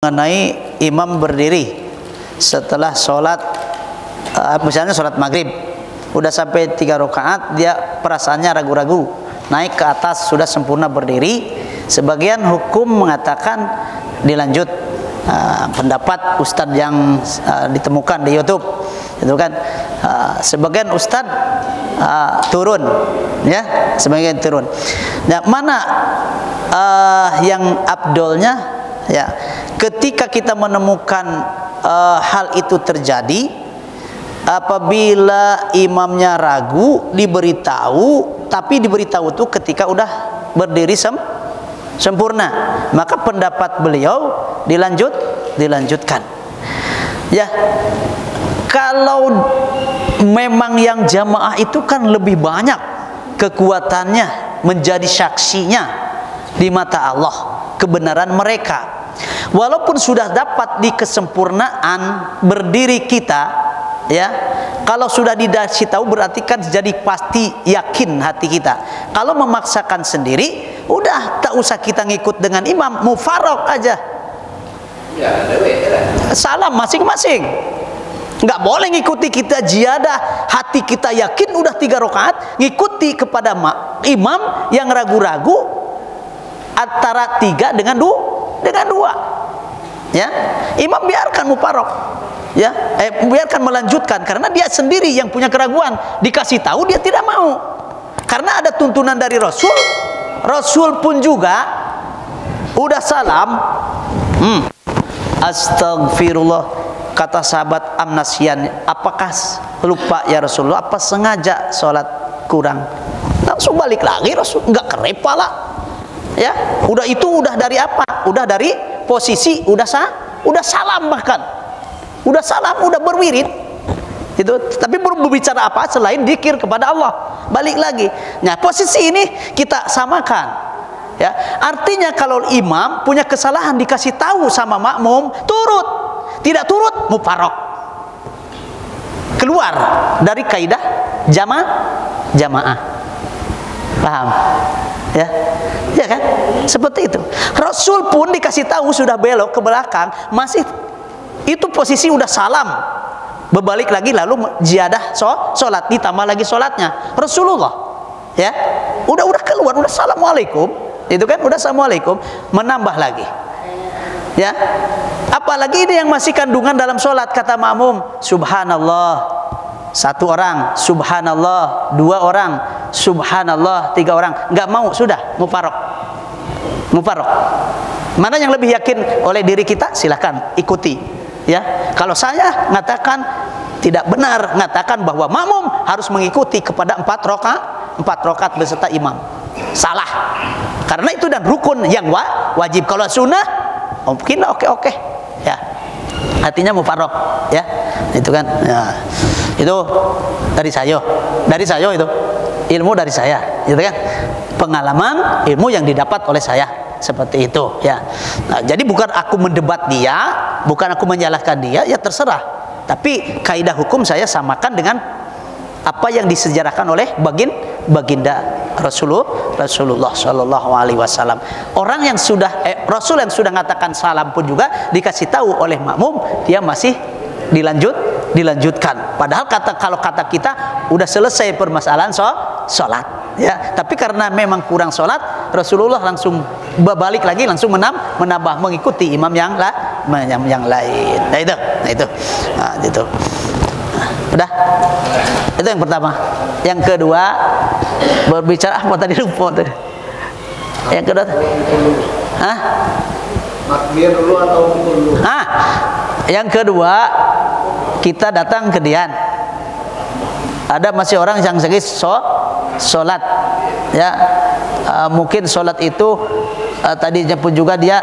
mengenai imam berdiri setelah sholat, misalnya sholat maghrib udah sampai 3 rakaat, dia perasaannya ragu-ragu, naik ke atas sudah sempurna berdiri. Sebagian hukum mengatakan dilanjut. Pendapat ustadz yang ditemukan di YouTube itu kan, sebagian ustadz turun, ya, sebagian turun. Nah, mana yang abdolnya? Ya, ketika kita menemukan hal itu terjadi, apabila imamnya ragu, diberitahu, tapi diberitahu itu ketika udah berdiri sempurna, maka pendapat beliau dilanjutkan. Ya, kalau memang yang jamaah itu kan lebih banyak kekuatannya, menjadi saksinya di mata Allah kebenaran mereka. Walaupun sudah dapat di kesempurnaan berdiri kita, ya, kalau sudah dikasih tahu berarti kan jadi pasti yakin hati kita. Kalau memaksakan sendiri, udah tak usah kita ngikut dengan imam, mufarok aja. Salam masing-masing. Nggak boleh ngikuti kita jiadah, hati kita yakin udah 3 rakaat, ngikuti kepada imam yang ragu-ragu antara 3 dengan 2. Ya, imam biarkan mufarok. Ya, biarkan melanjutkan karena dia sendiri yang punya keraguan. Dikasih tahu dia tidak mau. Karena ada tuntunan dari Rasul. Rasul pun juga udah salam. Astagfirullah, kata sahabat Amnasian, apakah lupa ya Rasulullah? Apa sengaja sholat kurang? Langsung balik lagi Rasul, nggak kerep pala. Ya, udah dari apa? Udah dari posisi udah salam, bahkan udah salam, udah berwirid itu, tapi berbicara apa selain dzikir kepada Allah, balik lagi. Nah, posisi ini kita samakan, ya. Artinya kalau imam punya kesalahan dikasih tahu sama makmum, turut, tidak turut mufarok, keluar dari kaidah jamaah. Paham? Ya, ya kan? Seperti itu. Rasul pun dikasih tahu sudah belok ke belakang, masih itu posisi udah salam, berbalik lagi lalu ziyadah sholat, ditambah lagi sholatnya. Rasulullah, ya, udah keluar, udah assalamualaikum, itu kan, udah assalamualaikum, menambah lagi. Ya, apalagi ini yang masih kandungan dalam sholat, kata makmum, subhanallah 1 orang, subhanallah 2 orang, subhanallah 3 orang, nggak mau, sudah mufarok. Mana yang lebih yakin oleh diri kita, silahkan ikuti, ya. Kalau saya ngatakan tidak benar, ngatakan bahwa makmum harus mengikuti kepada 4 rakaat beserta imam, salah, karena itu dan rukun yang wajib. Kalau sunnah mungkin oke, ya, artinya mufarok, ya, itu kan, ya. Itu dari saya itu ilmu dari saya, gitu kan, pengalaman ilmu yang didapat oleh saya seperti itu, ya. Nah, jadi bukan aku mendebat dia, bukan aku menyalahkan dia, ya terserah. Tapi kaidah hukum saya samakan dengan apa yang disejarahkan oleh baginda Rasulullah Shallallahu Alaihi Wasallam. Orang yang sudah Rasul yang sudah mengatakan salam pun juga dikasih tahu oleh makmum, dia masih dilanjutkan. Padahal kalau kata kita udah selesai permasalahan sholat, ya. Tapi karena memang kurang sholat, Rasulullah langsung berbalik lagi, langsung menambah mengikuti imam yang lain. Nah itu. Udah. Itu yang pertama. Yang kedua, berbicara apa tadi, lupa tuh. Yang kedua, takbir dulu atau dulu? Yang kedua, kita datang ke Dian. Ada masih orang yang sedang sholat, ya. Mungkin sholat itu tadinya pun juga dia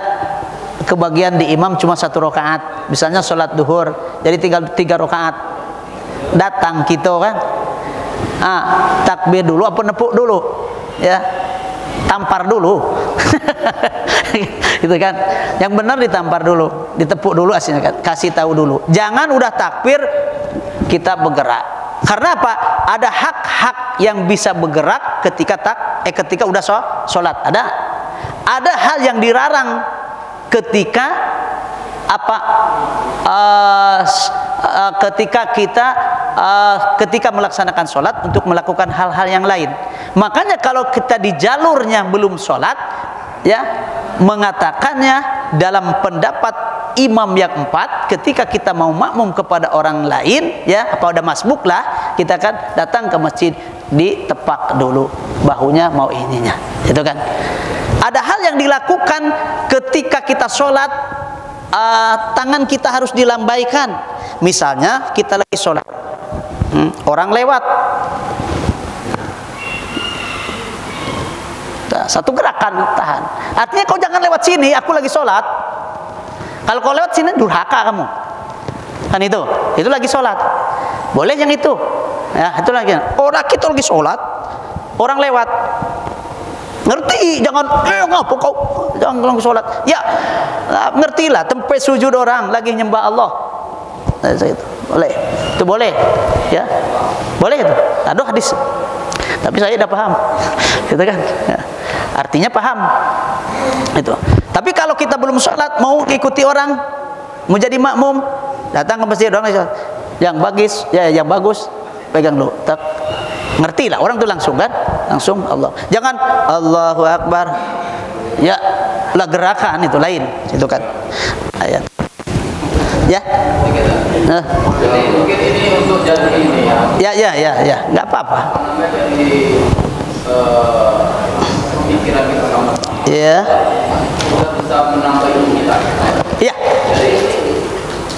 kebagian di imam cuma 1 rakaat, misalnya sholat duhur, jadi tinggal 3 rakaat. Datang kita kan, takbir dulu apa nepuk dulu, ya, tampar dulu. Gitu kan, yang benar ditampar dulu, ditepuk dulu, aslinya kan, kasih tahu dulu, jangan udah takbir kita bergerak. Karena apa? Ada hak-hak yang bisa bergerak ketika udah sholat. Ada hal yang dilarang ketika apa ketika melaksanakan sholat untuk melakukan hal-hal yang lain. Makanya kalau kita di jalurnya belum sholat, ya, mengatakannya dalam pendapat imam yang 4, ketika kita mau makmum kepada orang lain, ya, pada masbuk lah, kita kan datang ke masjid, ditepak dulu bahunya mau ininya, itu kan. Ada hal yang dilakukan ketika kita sholat, tangan kita harus dilambaikan. Misalnya kita lagi sholat, orang lewat, satu gerakan tahan. Artinya kau jangan lewat sini, aku lagi sholat. Kalau kau lewat sini durhaka kamu. Kan itu lagi sholat. Boleh yang itu. Ya, itu lagi. Orang kita lagi sholat, orang lewat. Ngerti, jangan ngapa kau jangan lagi sholat. Ya, ngertilah tempat sujud orang lagi nyembah Allah. Nah, itu boleh. Itu boleh. Ya. Boleh itu. Ada hadis. Tapi saya tidak paham. Gitu kan? Ya. Artinya paham. Itu. Tapi kalau kita belum sholat, mau ikuti orang, mau jadi makmum, datang ke masjid orang yang bagus, ya, yang bagus, pegang dulu. Tak. Ngerti lah orang tuh langsung kan, langsung Allah. Jangan Allahu Akbar. Ya, lah gerakan itu lain, itu kan. Ayat. Ya. Nah. Mungkin ini untuk jadi ini ya. Ya, nggak apa-apa. Dari pemikiran kita sama. Ya. Kita bisa menambah ilmu kita. Ya. Jadi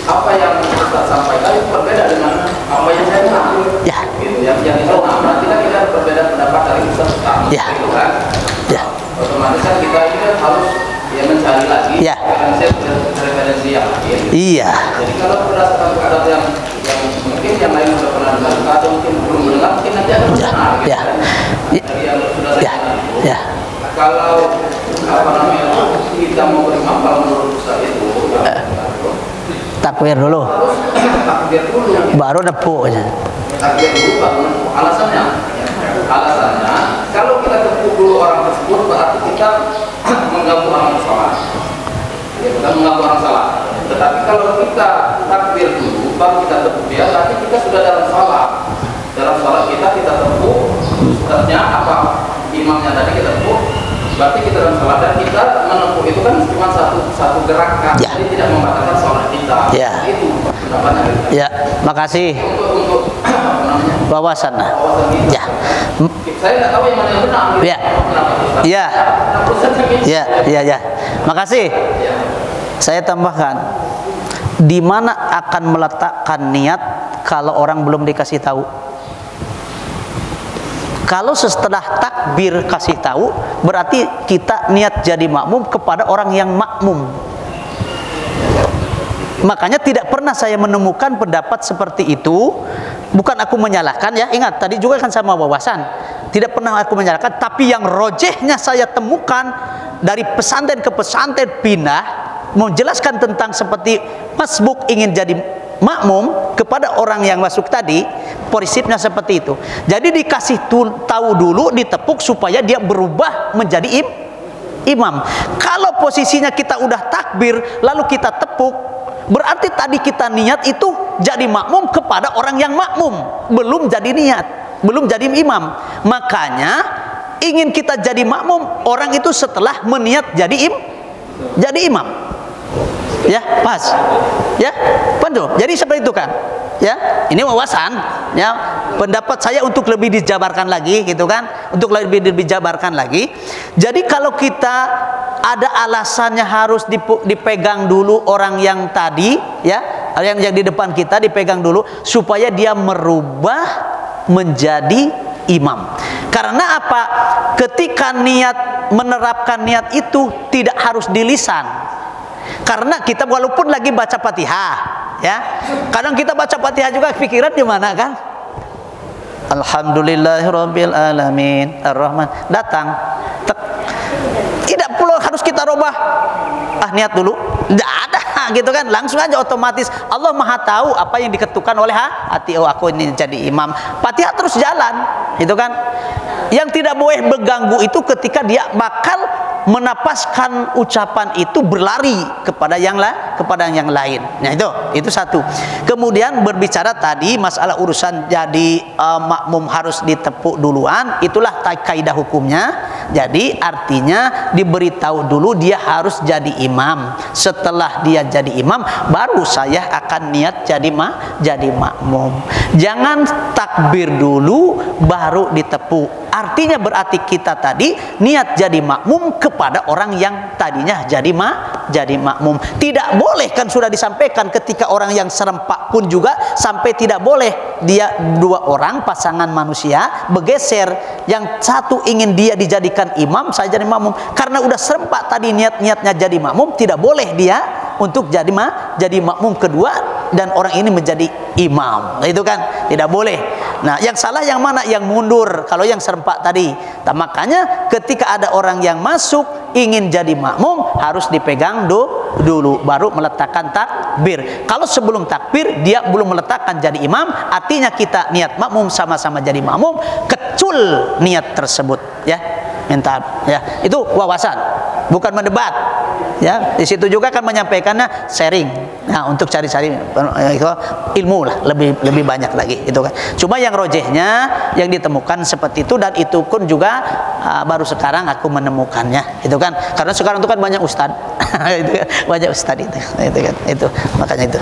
apa yang kita sampaikan itu berbeda dengan apa yang saya tahu. Ya. Gitu. Yang itu berarti kan kita berbeda pendapat dari Ustaz. Ya. Gitu kan. Ya. Otomatis kan kita ini kan harus mencari lagi Ya. referensi yang lain. Iya. Jadi kalau berdasarkan keadaan yang mungkin yang lain sudah pernah dengar atau mungkin belum mendengar, mungkin nanti akan benar. Ya. Dari yang sudah saya Ya. dengar. Ya. Kalau apa namanya kita mau beriman kalau menurut Ustaz itu Takbir dulu, harus takbir dulu. baru nepuk aja. Takbir dulu baru nepuk. Alasannya kalau kita tepuk dulu orang tersebut berarti kita mengganggu orang salah. Kita mengganggu orang salah. Tetapi kalau kita takbir dulu baru kita tepuk dia, berarti kita sudah dalam salah. Dalam salah kita tepuk, ustaznya apa imamnya tadi kita tepuk, berarti kita dalam salah dan kita menepuk itu kan cuma satu gerakan, Ya. jadi tidak membatalkan salat kita. Ya. Itu pendapatnya. Ya, makasih. Untuk apa namanya? Wawasan. Wawasan kita. Ya. Saya nggak tahu yang mana yang benar. Ya. Kenapa Ustaz? Ya. Kenapa Ustaz yang ini? Ya. Makasih. Ya. Saya tambahkan, di mana akan meletakkan niat kalau orang belum dikasih tahu? Kalau setelah takbir kasih tahu, berarti kita niat jadi makmum kepada orang yang makmum. Makanya tidak pernah saya menemukan pendapat seperti itu. Bukan aku menyalahkan ya, ingat tadi juga kan sama wawasan. Tidak pernah aku menyalahkan, tapi yang rojehnya saya temukan dari pesantren ke pesantren pindah, menjelaskan tentang seperti masbuk ingin jadi makmum kepada orang yang masuk tadi, prinsipnya seperti itu. Jadi dikasih tahu dulu, ditepuk supaya dia berubah menjadi imam. Kalau posisinya kita udah takbir lalu kita tepuk, berarti tadi kita niat itu jadi makmum kepada orang yang makmum, belum jadi niat, belum jadi imam. Makanya ingin kita jadi makmum, orang itu setelah meniat jadi imam. Ya, pas. Ya, betul. Jadi seperti itu kan. Ya, ini wawasan. Ya, pendapat saya untuk lebih dijabarkan lagi, gitu kan? Untuk lebih dijabarkan lagi. Jadi kalau kita ada alasannya harus dipegang dulu orang yang tadi, ya, yang di depan kita dipegang dulu supaya dia merubah menjadi imam. Karena apa? Ketika niat menerapkan niat itu tidak harus di lisan. Karena kita walaupun lagi baca Fatihah, ya, kadang kita baca Fatihah juga pikiran di mana kan? Alhamdulillahirabbil alamin, Ar-Rahman, datang. Tidak perlu harus kita rubah. Niat dulu. Tidak ada gitu kan, langsung aja otomatis. Allah Maha tahu apa yang diketukan oleh hati. Oh, aku ini jadi imam. Fatihah terus jalan, gitu kan? Yang tidak boleh mengganggu itu ketika dia bakal menapaskan ucapan itu berlari kepada yang lain. Nah itu satu. Kemudian berbicara tadi masalah urusan jadi makmum harus ditepuk duluan, itulah kaidah hukumnya. Jadi artinya diberitahu dulu dia harus jadi imam. Setelah dia jadi imam, baru saya akan niat jadi makmum. Jangan takbir dulu baru ditepuk. Artinya berarti kita tadi niat jadi makmum kepada orang yang tadinya jadi makmum. Tidak boleh, kan sudah disampaikan ketika orang yang serempak pun juga sampai tidak boleh dia dua orang pasangan manusia bergeser, yang satu ingin dia dijadikan imam, saya jadi makmum. Karena udah serempak tadi niatnya jadi makmum, tidak boleh dia untuk jadi makmum kedua dan orang ini menjadi imam. Itu kan tidak boleh. Nah, yang salah yang mana? Yang mundur. Kalau yang serempak tadi. Nah, makanya ketika ada orang yang masuk ingin jadi makmum, harus dipegang dulu baru meletakkan takbir. Kalau sebelum takbir dia belum meletakkan jadi imam, artinya kita niat makmum sama-sama jadi makmum, kecul niat tersebut, ya. Minta, ya. Itu wawasan, bukan mendebat. Ya, di situ juga kan menyampaikannya sharing. Nah, untuk cari-cari ilmu lah, lebih banyak lagi itu kan. Cuma yang rojehnya yang ditemukan seperti itu, dan itu pun juga baru sekarang aku menemukannya. Itu kan karena sekarang itu kan banyak ustadz. Itu kan, banyak ustadz itu kan. Itu makanya itu.